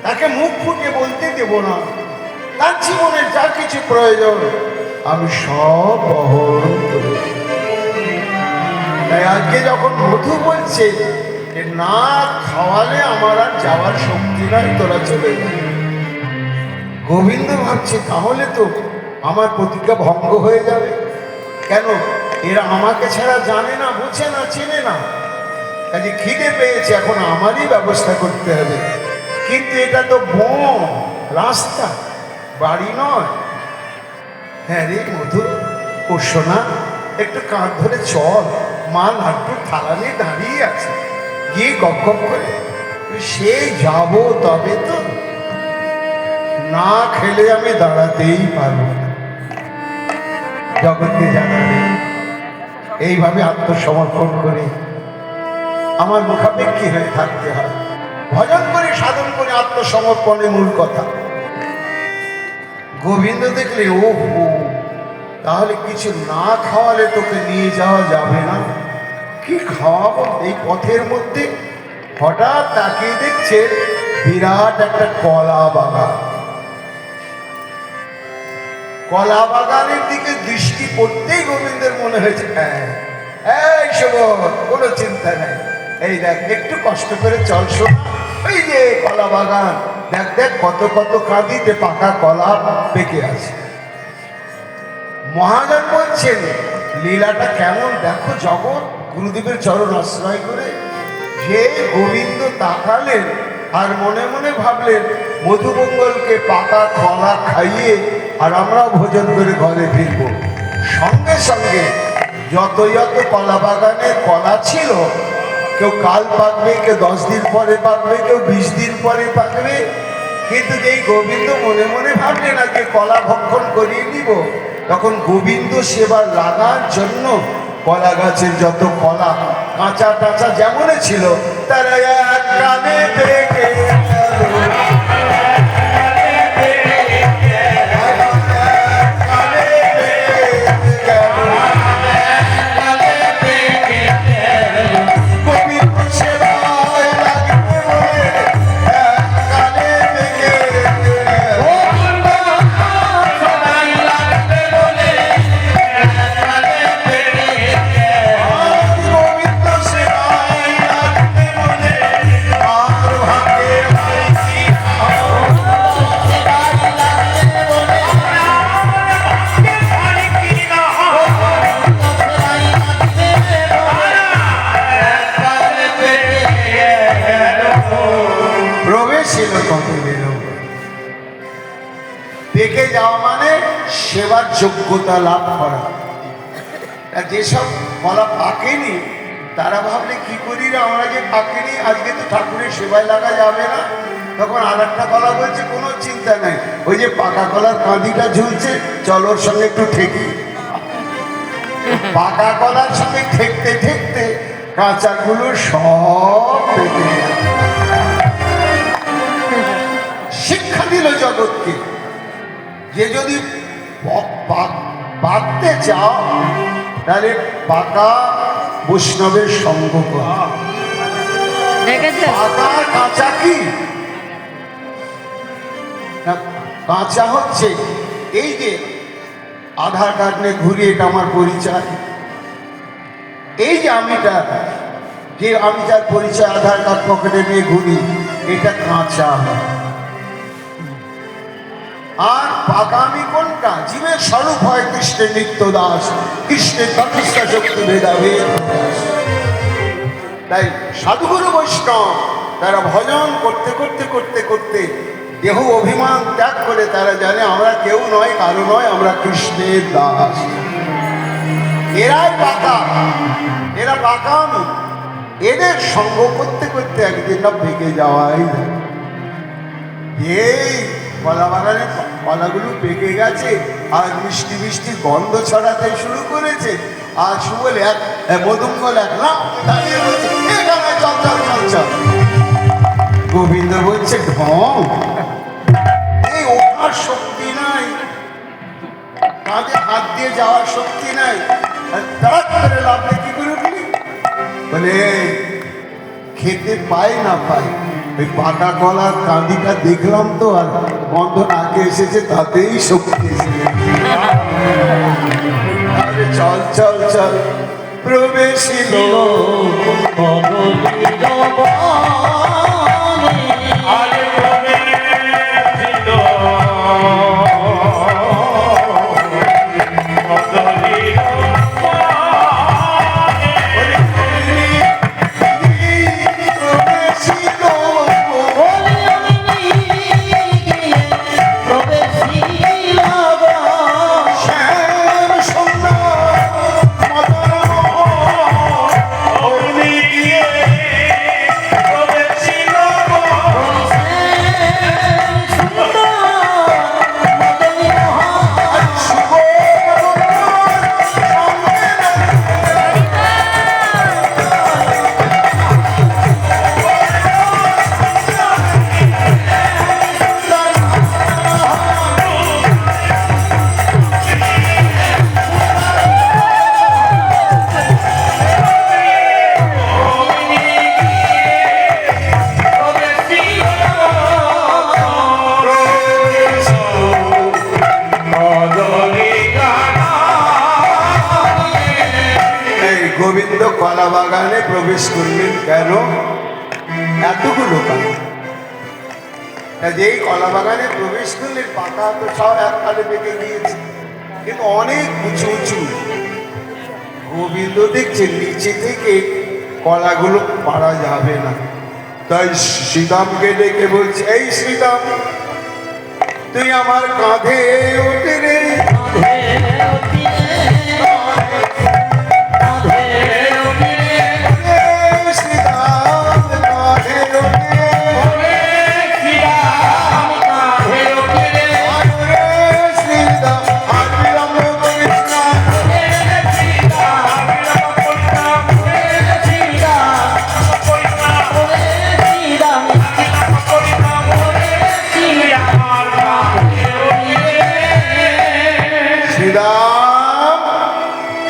তাকে মুখ ফুটে বলতে দেব না। তার জীবনের যা কিছু প্রয়োজন আমি সব বহন করেছি। তাই আজকে যখন মধু বলছে যে না খাওয়ালে আমার আর যাওয়ার শক্তি নাই, তোরা চলে যাবে, গোবিন্দ ভাবছে তাহলে তো আমার প্রতিজ্ঞা ভঙ্গ হয়ে যাবে। কেন? এরা আমাকে ছাড়া জানে না, বোঝে না, চেনে না। কাজে খিদে পেয়েছে, এখন আমারই ব্যবস্থা করতে হবে। কিন্তু এটা তো বন, রাস্তা, বাড়ি নয়। হ্যাঁ রে মধু, ও সোনা, একটু কাঁধ ধরে চল, মা লাড্ডুর থালা নিয়ে দাঁড়িয়ে আছে, গিয়ে গপ গপ করে সে যাব, তবে তো না খেলে আমি দাঁড়াতেই পারবো না। জগৎকে জানাবে এইভাবে আত্মসমর্পণ করে আমার মুখাপেক্ষী হয়ে থাকতে হয়। ভজন করে, সাধন করে আত্মসমর্পণের মূল কথা। গোবিন্দ দেখলে ও তাহলে কিছু না খাওয়ালে তোকে নিয়ে যাওয়া যাবে না, কি খাওয়াবো? এই পথের মধ্যে হঠাৎ তাকিয়ে দেখছে বিরাট একটা কলা বাগান। কলা বাগানের দিকে দৃষ্টি পড়তেই গোবিন্দের মনে হয়েছে এই শোভন, কোনো চিন্তা নেই, এই দেখ একটু কষ্ট করে চল শোন, ওই যে কলা বাগান, দেখ দেখ কত কত কাঁদিতে পাকা কলা পেকে আছে। মহাজন বলছেন লীলাটা কেমন দেখো জগৎ। গুরুদেবের চরণ আশ্রয় করে যে গোবিন্দ তাকালেন আর মনে মনে ভাবলেন মধুমঙ্গলকে পাকা কলা খাইয়ে আর আমরা ভোজন করে ঘরে ফিরব। সঙ্গে সঙ্গে যত যত কলা বাগানে কলা ছিল, কেউ কাল পাকবে, কেউ 10 দিন পরে পাকবে, কেউ 20 দিন পরে পাকবে। কিন্তু যেই গোবিন্দ মনে মনে ভাবলেন আজকে কলা ভক্ষণ করিয়ে নিব, তখন গোবিন্দ সেবার লাগার জন্য কলা গাছের যত কলা কাঁচা টাচা যেমন ছিল তারা এক কালে পেকে পেকে যাওয়া মানে সেবার যোগ্যতা লাভ করা। যেসব কলা পাকেনি তারা ভাবলে কি করি রে, আমরা যে পাকেনি আজকে তো ঠাকুরের সেবায় লাগা যাবে না। তখন আর একটা কলা বলছে কোনো চিন্তা নাই, ওই যে পাকা কলার কাঁদিটা ঝুলছে, চল ওর সঙ্গে একটু ঠেকি। পাকা কলার সঙ্গে ঠেকতে ঠেকতে কাঁচাগুলো সব পেকে গেল। শিক্ষা দিল জগৎকে যে যদি পাকতে চাও তাহলে পাকা বৈষ্ণবের সঙ্গ করা। পাকা কাঁচা কি? কাঁচা হচ্ছে এই যে আধার কার্ড নিয়ে ঘুরি, এটা আমার পরিচয়। এই যে আমিটা, যে আমি যার পরিচয় আধার কার্ড পকেটে নিয়ে ঘুরি, এটা কাঁচা। আর পাকামি কোনটা? জীবের স্বরূপ হয় কৃষ্ণের নিত্য দাস, কৃষ্ণের তপস্যা শক্তি ভেদাভেদ। তাই সাধুগুরু বৈষ্ণব তারা ভজন করতে করতে করতে করতে দেহ অভিমান ত্যাগ করে তারা জানে আমরা কেউ নয়, কারো নয়, আমরা কৃষ্ণের দাস। এরাই পাকা, এরা পাকামি। এদের সঙ্গ করতে করতে একদিন না পেকে যাওয়াই। এই কলা বাগানে কলাগুলো পেকে গেছে আর মিষ্টি মিষ্টি গন্ধ ছড়াতে শুরু করেছে। আর সুবল এক মধুমঙ্গল এক না দাঁড়িয়ে বলছে এখানে চল চল চল চল। গোবিন্দ বলছে ঢং, এই ওঠার শক্তি নাই, কাঁধে হাত দিয়ে যাওয়ার শক্তি নাই, তাড়াত করে লাভ কি করে উঠলি? বলে খেতে পাই না পাই, ওই পাকা কলার কাঁদিটা দেখলাম তো, আর গন্ধ নাকে এসেছে, তাতেই শক্তি এসেছে। আরে চল চল চল প্রবেশিল গোবিন্দ কলা বাগানে প্রবেশ করলেন কেন? এতগুলো কাজ, যেই কলা বাগানে প্রবেশ করলেন পাতা তো সব এককালে পেকে গিয়েছে, কিন্তু অনেক উঁচু উঁচু। গোবিন্দ দেখছেন নিচে থেকে কলাগুলো পারা যাবে না, তাই শ্রীদামকে ডেকে বলছে, এই শ্রীদাম, তুই আমার কাঁধে ওঠে রে।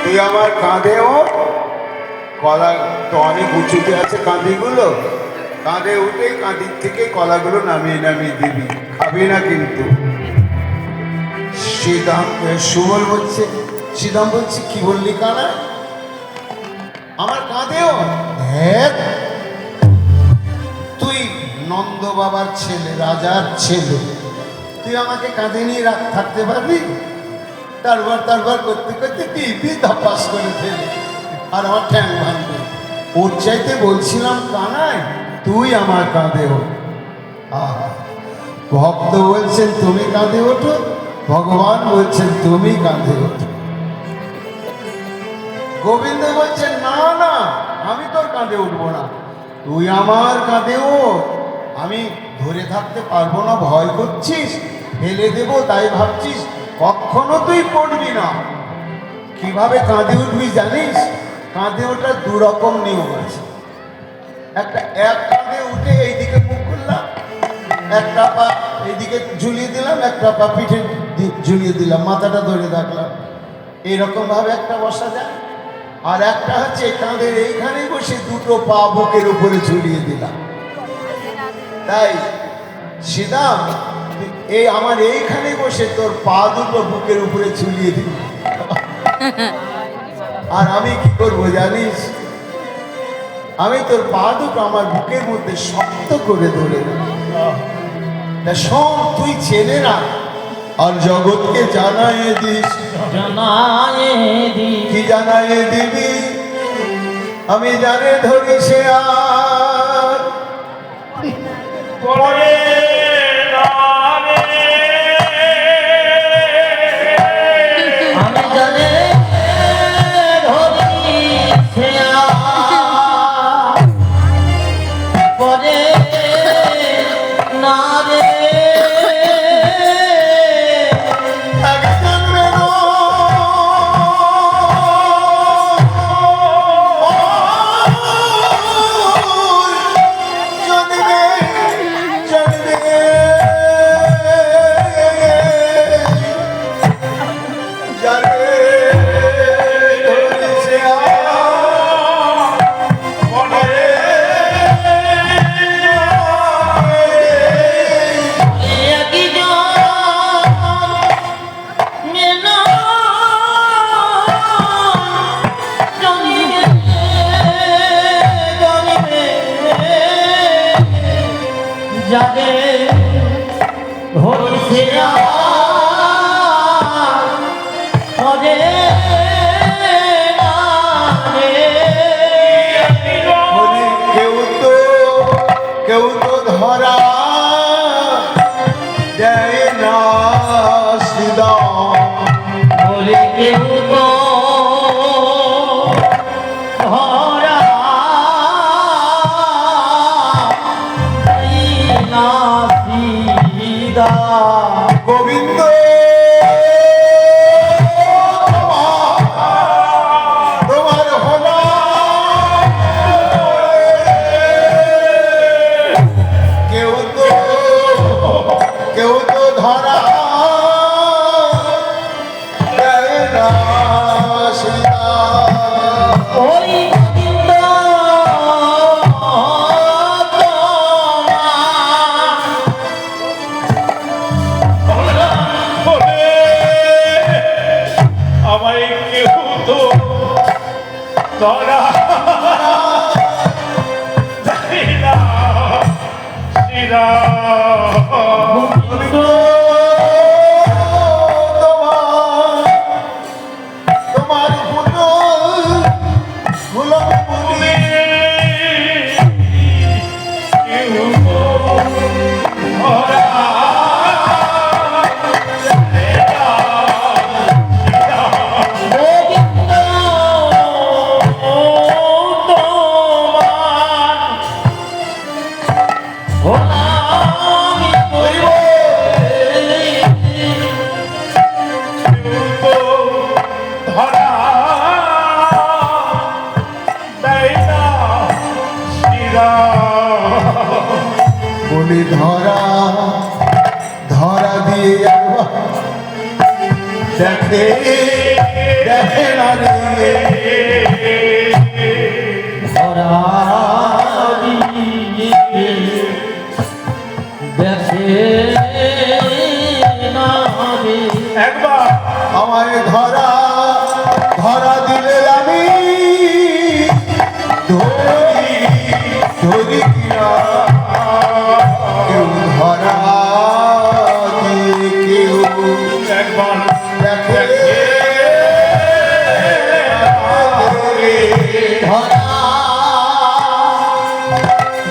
তুই আমার কাঁধেও, কলা তো অনেক উঁচুতে আছে কাঁদিগুলো, কাঁধে উঠে কাঁদির থেকে কলাগুলো নামিয়ে নামিয়ে দিবি, খাবি না কিন্তু। শ্রীদাম সুবল বলছে, শ্রীদাম বলছে, কি বললি কানা? আমার কাঁধেও? হ্যাঁ, তুই নন্দ বাবার ছেলে, রাজার ছেলে, তুই আমাকে কাঁধে নিয়ে থাকতে পারবি? তারবার করতে করতে টিপি ধাপাস করে ফেলে আর আমার ঠ্যাং ভাঙবে। ওর চাইতে বলছিলাম কানাই, তুই আমার কাঁধে ওঠ। ভক্ত বলছেন তুমি কাঁধে ওঠো, ভগবান বলছেন তুমি কাঁধে ওঠো। গোবিন্দ বলছেন না না, আমি তোর কাঁধে উঠবো না, তুই আমার কাঁধে ওঠ। আমি ধরে থাকতে পারবো না, ভয় করছিস, ফেলে দেবো তাই ভাবছিস, কখনো তুই পড়বি না। কিভাবে কাঁধে উঠবি জানিস? কাঁধে ওঠার দু রকম নিয়ম আছে। এক কাঁধে উঠে এইদিকে মুখ করলাম, একটা পা এইদিকে ঝুলিয়ে দিলাম, একটা পা পিঠে ঝুলিয়ে দিলাম, মাথাটা ধরে রাখলাম, এইরকম ভাবে একটা বসা যায়। আর একটা হচ্ছে কাঁধের এইখানে বসে দুটো পা বুকের উপরে ঝুলিয়ে দিলাম। তাই শ্রীদাম, এই আমার এইখানে বসে তোর পা দুটো বুকের উপরে ঝুলিয়ে দিবি, আর আমি কি করবো জানিস? আমি তোর পা দুটো আমার বুকের মধ্যে শক্ত করে ধরে দেব। শোন, তুই চেনে না, আর জগৎকে জানায়ে দিস। কি জানায়ে দিবি? আমি জানে ধরি সে আর পরে যাকে ধরিছে মজে কেউ তো ধরা দেয় না সিদা বলে কেউ তো ধরা দেয় না সিদা গোবিন্দ তোমার হলো কেউ তো ধরা দেয় না সিদা ওই গোবিন্দ আমায় কেউ তো ধরা যায় না শিরা তোমার ফুল ফুলে কেউ তো ধরা গোবিন্দ তোমার ধরা দেয় না শিরা বলি ধরা ধরা দিয়ে দেখে দেখে না রে ধরা দেখে না রে একবার আমায় ধরা ধরা দিলে আমি ধরি ধরি কিনা কেউ ধরা দিয়ে কেউ একবার দেখে ধরা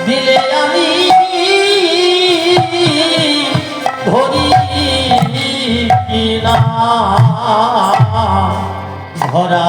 দিলে আমি ধরি কিনা ধরা